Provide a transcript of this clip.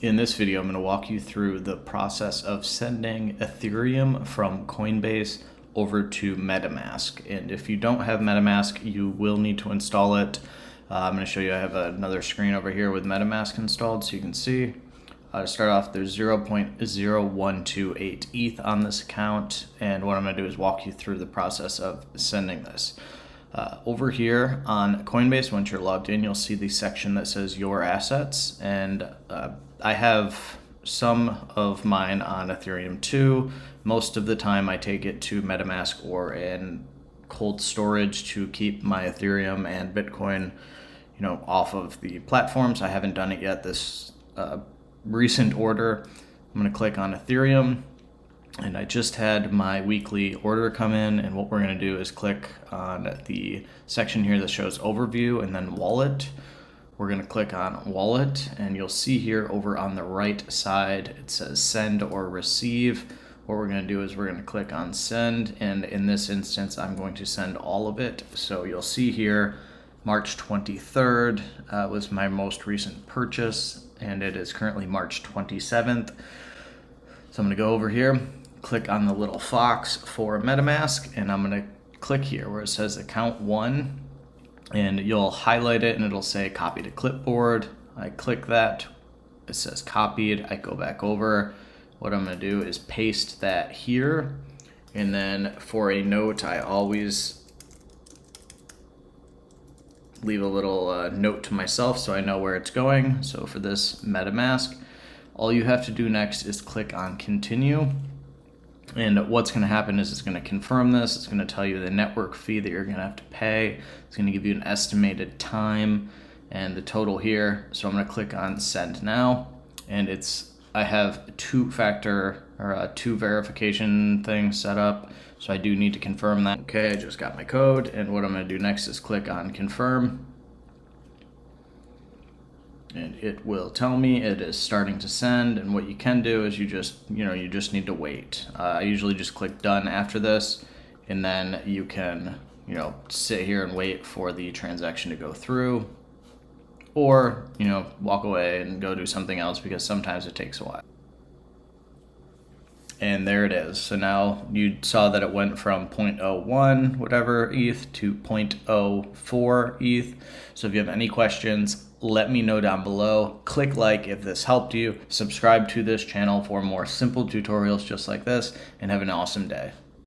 In this video, I'm going to walk you through the process of sending Ethereum from Coinbase over to Metamask. And if you don't have Metamask, you will need to install it. I'm going to show you, I have another screen over here with Metamask installed so you can see. To start off, there's 0.0128 ETH on this account. And what I'm going to do is walk you through the process of sending this. Over here on Coinbase, once you're logged in, you'll see the section that says Your Assets. And I have some of mine on Ethereum too. Most of the time I take it to MetaMask or in cold storage to keep my Ethereum and Bitcoin, off of the platforms. I haven't done it yet this recent order. I'm going to click on Ethereum, and I just had my weekly order come in, and what we're going to do is click on the section here that shows Overview and then Wallet. We're going to click on Wallet, and you'll see here over on the right side it says Send or Receive. What we're going to do is we're going to click on Send, and in this instance I'm going to send all of it. So you'll see here March 23rd was my most recent purchase, and it is currently March 27th. So I'm going to go over here, click on the little fox for MetaMask, and I'm going to click here where it says Account 1. And you'll highlight it and it'll say copy to clipboard. I click that, it says copied. I go back over. What I'm going to do is paste that here. And then for a note, I always leave a little note to myself so I know where it's going. So for this MetaMask, all you have to do next is click on continue. And what's going to happen is it's going to confirm this. It's going to tell you the network fee that you're going to have to pay. It's going to give you an estimated time and the total here. So I'm going to click on send now. And I have a two verification thing set up. So I do need to confirm that. Okay, I just got my code. And what I'm going to do next is click on confirm. And it will tell me it is starting to send, and what you can do is you just need to wait. I usually just click done after this, and then you can, sit here and wait for the transaction to go through, or, walk away and go do something else because sometimes it takes a while. And there it is. So now you saw that it went from 0.01 whatever ETH to 0.04 ETH. So if you have any questions, let me know down below. Click like if this helped you. Subscribe to this channel for more simple tutorials just like this, and have an awesome day.